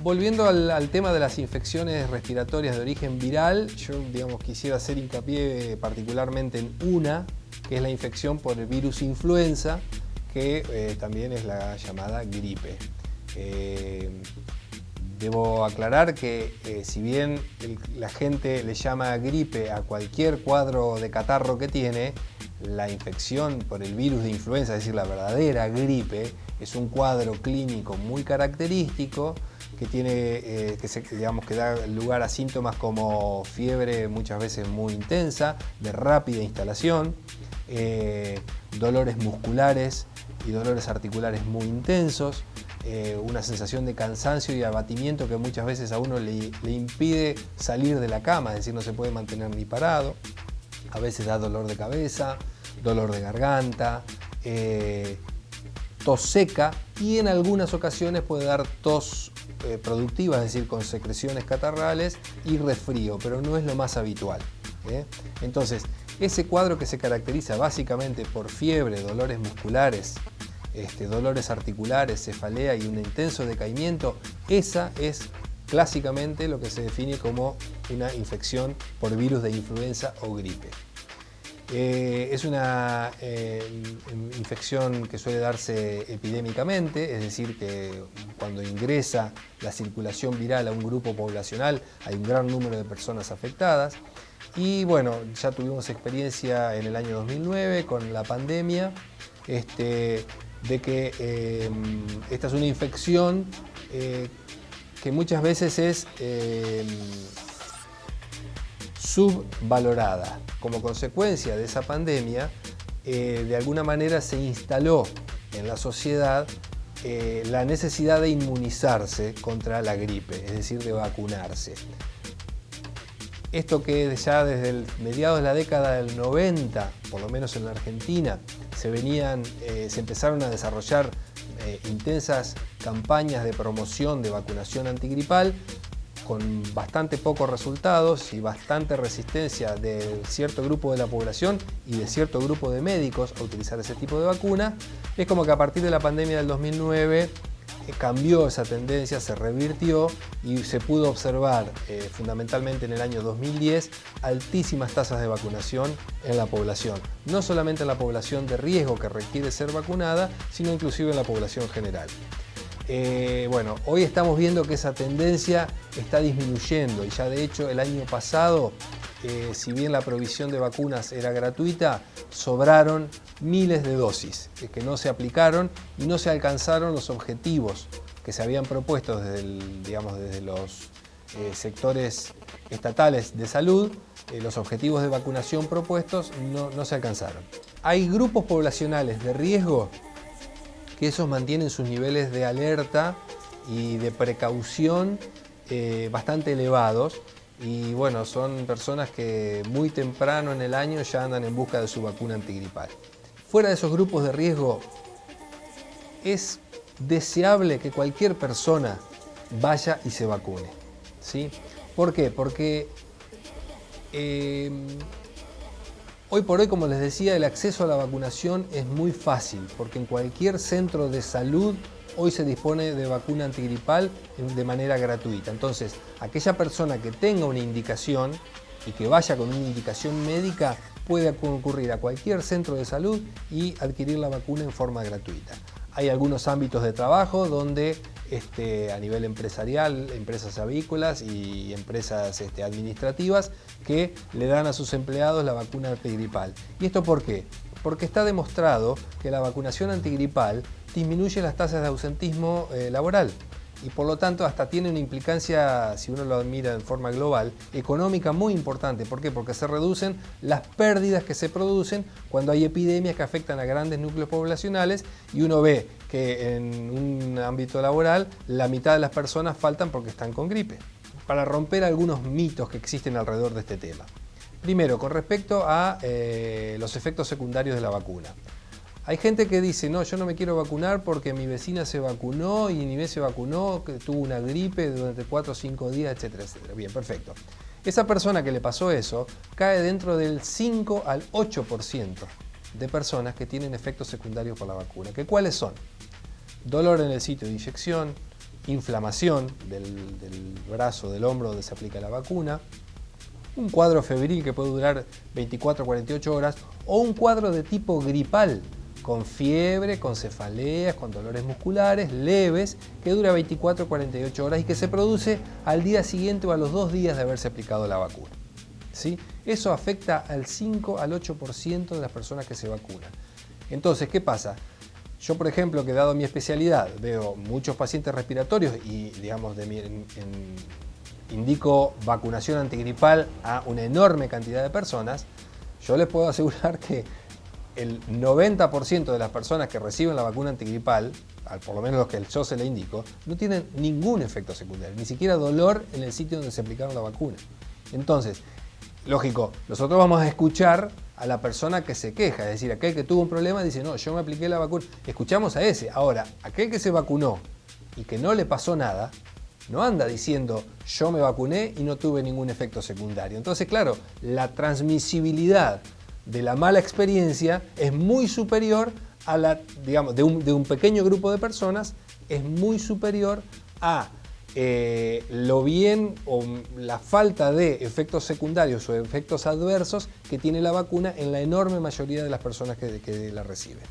Volviendo al tema de las infecciones respiratorias de origen viral, yo quisiera hacer hincapié particularmente en una, que es la infección por el virus influenza, que también es la llamada gripe. Debo aclarar que si bien la gente le llama gripe a cualquier cuadro de catarro que tiene, la infección por el virus de influenza, es decir, la verdadera gripe, es un cuadro clínico muy característico que tiene, que da lugar a síntomas como fiebre muchas veces muy intensa, de rápida instalación, dolores musculares y dolores articulares muy intensos, una sensación de cansancio y abatimiento que muchas veces a uno le impide salir de la cama, es decir, no se puede mantener ni parado. A veces da dolor de cabeza, dolor de garganta, tos seca y en algunas ocasiones puede dar tos productiva, es decir, con secreciones catarrales y resfrío, pero no es lo más habitual. Entonces, ese cuadro que se caracteriza básicamente por fiebre, dolores musculares, dolores articulares, cefalea y un intenso decaimiento, esa es clásicamente lo que se define como una infección por virus de influenza o gripe. Es una infección que suele darse epidémicamente, es decir, que cuando ingresa la circulación viral a un grupo poblacional hay un gran número de personas afectadas. Y bueno, ya tuvimos experiencia en el año 2009 con la pandemia, de que esta es una infección que muchas veces es subvalorada. Como consecuencia de esa pandemia, de alguna manera se instaló en la sociedad la necesidad de inmunizarse contra la gripe, es decir, de vacunarse. Esto que ya desde mediados de la década del 90, por lo menos en la Argentina, se empezaron a desarrollar intensas campañas de promoción de vacunación antigripal, con bastante pocos resultados y bastante resistencia de cierto grupo de la población y de cierto grupo de médicos a utilizar ese tipo de vacuna. Es como que a partir de la pandemia del 2009 cambió esa tendencia, se revirtió y se pudo observar fundamentalmente en el año 2010 altísimas tasas de vacunación en la población. No solamente en la población de riesgo que requiere ser vacunada, sino inclusive en la población general. Bueno, hoy estamos viendo que esa tendencia está disminuyendo y ya de hecho el año pasado, si bien la provisión de vacunas era gratuita, sobraron miles de dosis que no se aplicaron y no se alcanzaron los objetivos que se habían propuesto desde los sectores estatales de salud. Los objetivos de vacunación propuestos no se alcanzaron. Hay grupos poblacionales de riesgo que esos mantienen sus niveles de alerta y de precaución bastante elevados. Y bueno, son personas que muy temprano en el año ya andan en busca de su vacuna antigripal. Fuera de esos grupos de riesgo, es deseable que cualquier persona vaya y se vacune, ¿sí? ¿Por qué? Porque hoy por hoy, como les decía, el acceso a la vacunación es muy fácil, porque en cualquier centro de salud hoy se dispone de vacuna antigripal de manera gratuita. Entonces, aquella persona que tenga una indicación y que vaya con una indicación médica puede concurrir a cualquier centro de salud y adquirir la vacuna en forma gratuita. Hay algunos ámbitos de trabajo donde a nivel empresarial, empresas avícolas y empresas administrativas que le dan a sus empleados la vacuna antigripal. ¿Y esto por qué? Porque está demostrado que la vacunación antigripal disminuye las tasas de ausentismo laboral y por lo tanto hasta tiene una implicancia, si uno lo mira en forma global, económica muy importante. ¿Por qué? Porque se reducen las pérdidas que se producen cuando hay epidemias que afectan a grandes núcleos poblacionales y uno ve que en un ámbito laboral la mitad de las personas faltan porque están con gripe. Para romper algunos mitos que existen alrededor de este tema. Primero, con respecto a los efectos secundarios de la vacuna. Hay gente que dice, no, yo no me quiero vacunar porque mi vecina se vacunó y ni vez se vacunó, que tuvo una gripe durante 4 o 5 días, etcétera, etcétera. Bien, perfecto. Esa persona que le pasó eso cae dentro del 5 al 8% de personas que tienen efectos secundarios por la vacuna. ¿Cuáles son? Dolor en el sitio de inyección, inflamación del brazo, del hombro donde se aplica la vacuna, un cuadro febril que puede durar 24 a 48 horas, o un cuadro de tipo gripal, con fiebre, con cefaleas, con dolores musculares leves, que dura 24 a 48 horas y que se produce al día siguiente o a los 2 días de haberse aplicado la vacuna. ¿Sí? Eso afecta al 5 al 8% de las personas que se vacunan. Entonces, ¿qué pasa? Yo, por ejemplo, que dado mi especialidad, veo muchos pacientes respiratorios y, digamos, indico vacunación antigripal a una enorme cantidad de personas. Yo les puedo asegurar que el 90% de las personas que reciben la vacuna antigripal, por lo menos los que yo se le indico, no tienen ningún efecto secundario, ni siquiera dolor en el sitio donde se aplicaron la vacuna. Entonces, lógico, nosotros vamos a escuchar a la persona que se queja, es decir, aquel que tuvo un problema dice, no, yo me apliqué la vacuna, escuchamos a ese. Ahora, aquel que se vacunó y que no le pasó nada, no anda diciendo, yo me vacuné y no tuve ningún efecto secundario. Entonces, claro, la transmisibilidad de la mala experiencia es muy superior a la, digamos, de un pequeño grupo de personas, es muy superior a lo bien o la falta de efectos secundarios o efectos adversos que tiene la vacuna en la enorme mayoría de las personas que la reciben.